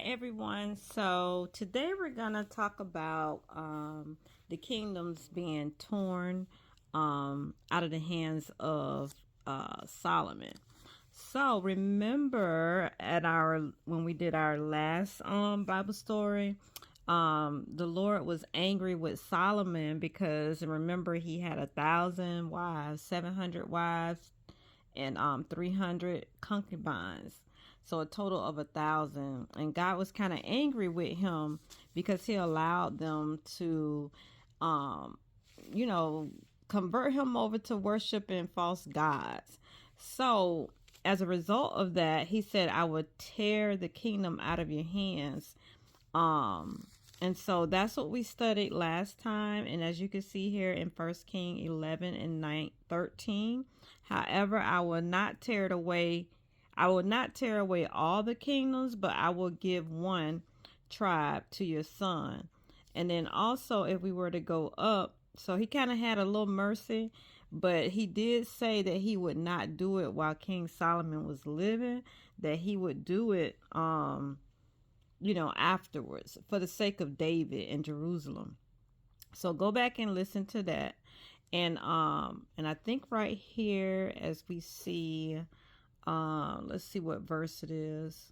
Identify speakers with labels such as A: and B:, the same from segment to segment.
A: everyone. So today we're gonna talk about the kingdoms being torn out of the hands of Solomon. So remember at our when we did our last Bible story, the Lord was angry with Solomon because remember he had 1,000 wives, 700 wives, and 300 concubines, so a total of 1,000. And God was kind of angry with him because he allowed them to um you know convert him over to worshiping false gods. So as a result of that, he said, I would tear the kingdom out of your hands. And so that's what we studied last time. And as you can see here in 1 King 11 and 13, however, I will not tear it away. I will not tear away all the kingdoms, but I will give one tribe to your son. And then also, if we were to go up, so he kind of had a little mercy, but he did say that he would not do it while King Solomon was living, that he would do it afterwards for the sake of David and Jerusalem. So go back and listen to that. And I think right here as we see, let's see what verse it is.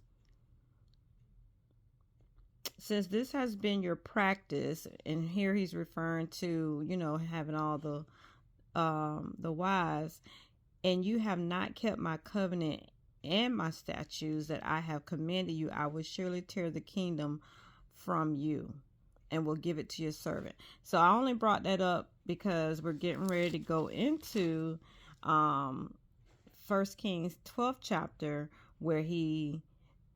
A: Since this has been your practice, and here he's referring to, having all the wives, and you have not kept my covenant and my statutes that I have commanded you, I will surely tear the kingdom from you and will give it to your servant. So I only brought that up because we're getting ready to go into 1 Kings 12th chapter, where he,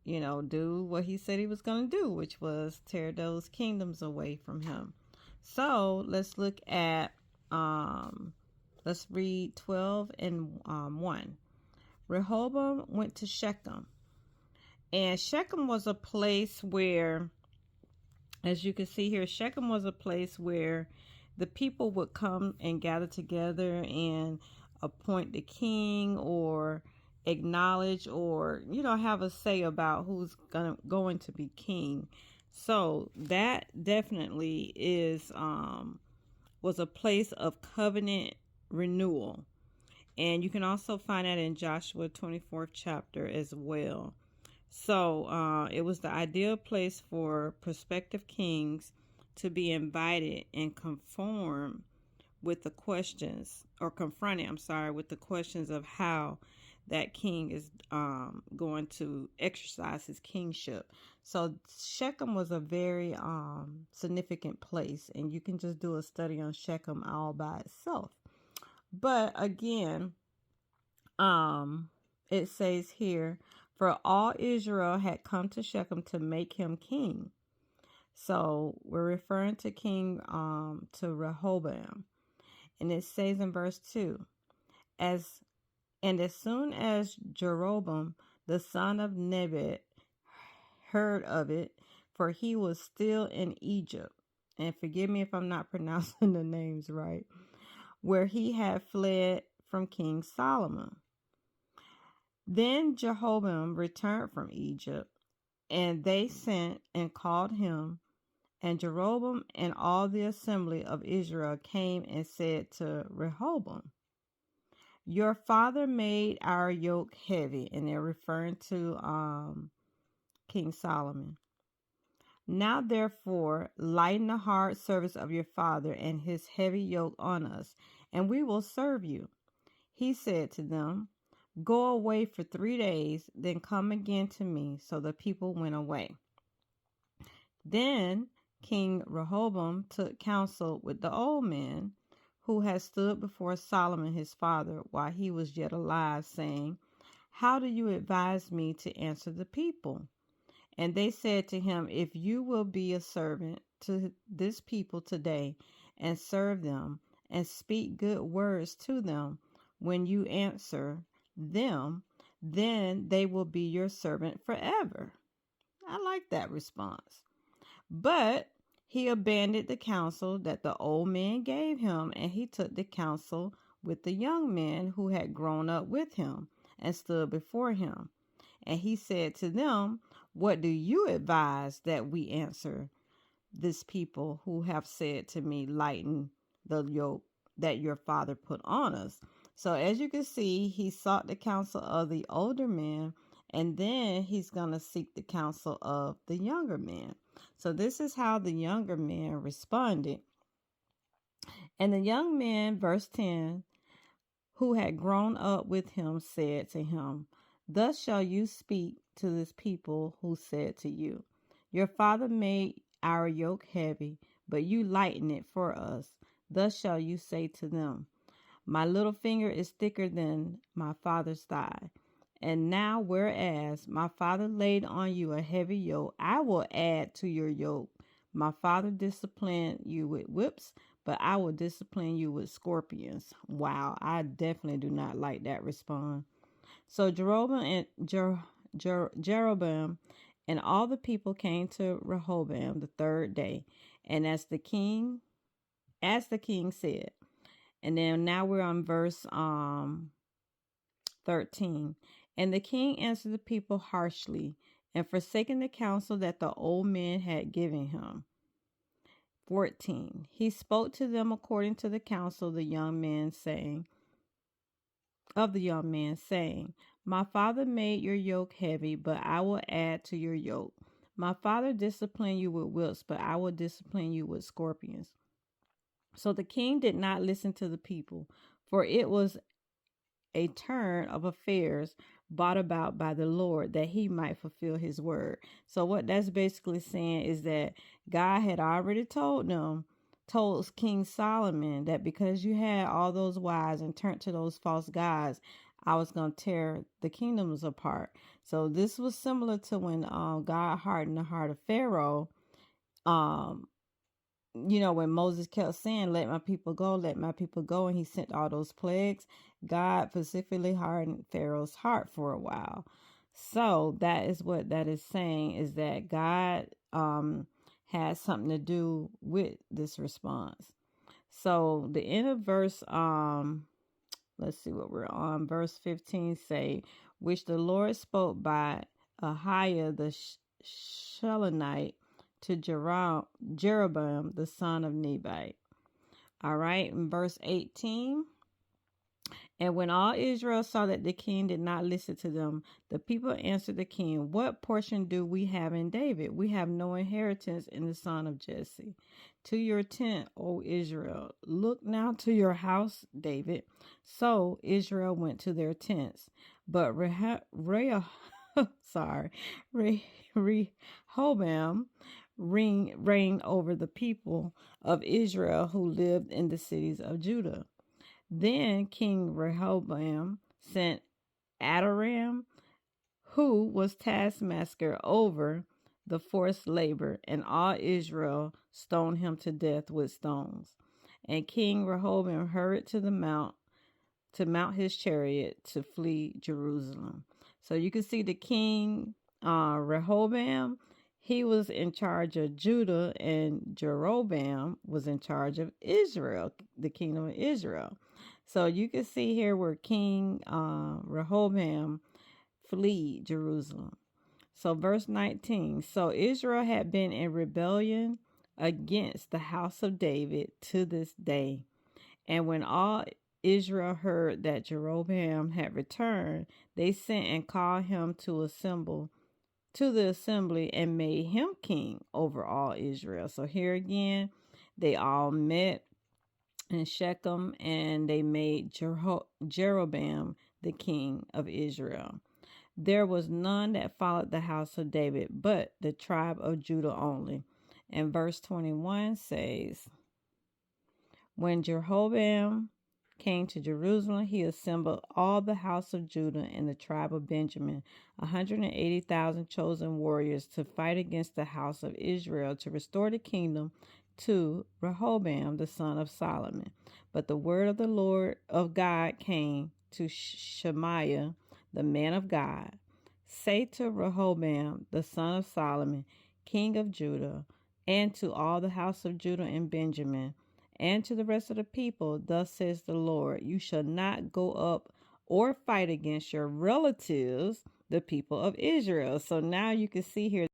A: do what he said he was going to do, which was tear those kingdoms away from him. So let's look at, let's read 12 and 1. Rehoboam went to Shechem. And Shechem was a place where, as you can see here, Shechem was a place where the people would come and gather together and appoint the king, or acknowledge, or have a say about who's going to be king. So that definitely was a place of covenant renewal. And you can also find that in Joshua 24th chapter as well. So it was the ideal place for prospective kings to be invited and conform with the questions, or confronted, with the questions of how that king is going to exercise his kingship. So Shechem was a very significant place, and you can just do a study on Shechem all by itself. But again, it says here, for all Israel had come to Shechem to make him king. So we're referring to to Rehoboam. And it says in verse 2, as soon as Jeroboam, the son of Nebat, heard of it, for he was still in Egypt, and forgive me if I'm not pronouncing the names right, where he had fled from King Solomon. Then Jehoram returned from Egypt, and they sent and called him. And Jeroboam and all the assembly of Israel came and said to Rehoboam, your father made our yoke heavy. And they're referring to King Solomon. Now, therefore, lighten the hard service of your father and his heavy yoke on us, and we will serve you. He said to them, go away for 3 days, then come again to me. So the people went away. Then King Rehoboam took counsel with the old men who had stood before Solomon his father while he was yet alive, saying, how do you advise me to answer the people? And they said to him, if you will be a servant to this people today and serve them and speak good words to them when you answer them, then they will be your servant forever. I like that response. But he abandoned the counsel that the old man gave him, and he took the counsel with the young men who had grown up with him and stood before him. And he said to them, What do you advise that we answer this people who have said to me, lighten the yoke that your father put on us? So, as you can see, he sought the counsel of the older men, and then he's going to seek the counsel of the younger men. So, this is how the younger men responded. And the young men, verse 10, who had grown up with him, said to him, thus shall you speak to this people who said to you, your father made our yoke heavy, but you lighten it for us. Thus shall you say to them, my little finger is thicker than my father's thigh. And now, whereas my father laid on you a heavy yoke, I will add to your yoke. My father disciplined you with whips, but I will discipline you with scorpions. Wow, I definitely do not like that response. So Jeroboam and all the people came to Rehoboam the third day, and as the king said. And then now we're on verse 13. And the king answered the people harshly, and forsaking the counsel that the old men had given him. 14. He spoke to them according to the counsel of the young man, saying, my father made your yoke heavy, but I will add to your yoke. My father disciplined you with whips, but I will discipline you with scorpions. So the king did not listen to the people, for it was a turn of affairs brought about by the Lord that he might fulfill his word. So what that's basically saying is that God had already told King Solomon, that because you had all those wives and turned to those false gods, I was going to tear the kingdoms apart. So this was similar to when God hardened the heart of Pharaoh. When Moses kept saying, let my people go, let my people go, and he sent all those plagues, God specifically hardened Pharaoh's heart for a while. So that is what that is saying, is that God had something to do with this response. So the end of verse, let's see what we're on. Verse 15 say, which the Lord spoke by Ahiah the Shilonite to Jeroboam the son of Nebat. All right, in verse 18. And when all Israel saw that the king did not listen to them, the people answered the king, what portion do we have in David? We have no inheritance in the son of Jesse. To your tent, O Israel. Look now to your house, David. So Israel went to their tents. But Rehoboam reigned over the people of Israel who lived in the cities of Judah. Then King Rehoboam sent Adoram, who was taskmaster over the forced labor, and all Israel stoned him to death with stones. And King Rehoboam hurried to mount his chariot to flee Jerusalem. So you can see the king Rehoboam, he was in charge of Judah, and Jeroboam was in charge of Israel, the kingdom of Israel. So you can see here where King Rehoboam fled Jerusalem. So verse 19. So Israel had been in rebellion against the house of David to this day. And when all Israel heard that Jeroboam had returned, they sent and called him to the assembly and made him king over all Israel. So here again, they all met in Shechem, and they made Jeroboam the king of Israel. There was none that followed the house of David, but the tribe of Judah only. And verse 21 says, when Jeroboam came to Jerusalem, he assembled all the house of Judah and the tribe of Benjamin, 180,000 chosen warriors, to fight against the house of Israel, to restore the kingdom to Rehoboam the son of Solomon. But the word of the Lord of God came to Shemaiah the man of God. Say to Rehoboam the son of Solomon, king of Judah, and to all the house of Judah and Benjamin, and to the rest of the people, thus says the Lord, you shall not go up or fight against your relatives, the people of Israel. So now you can see here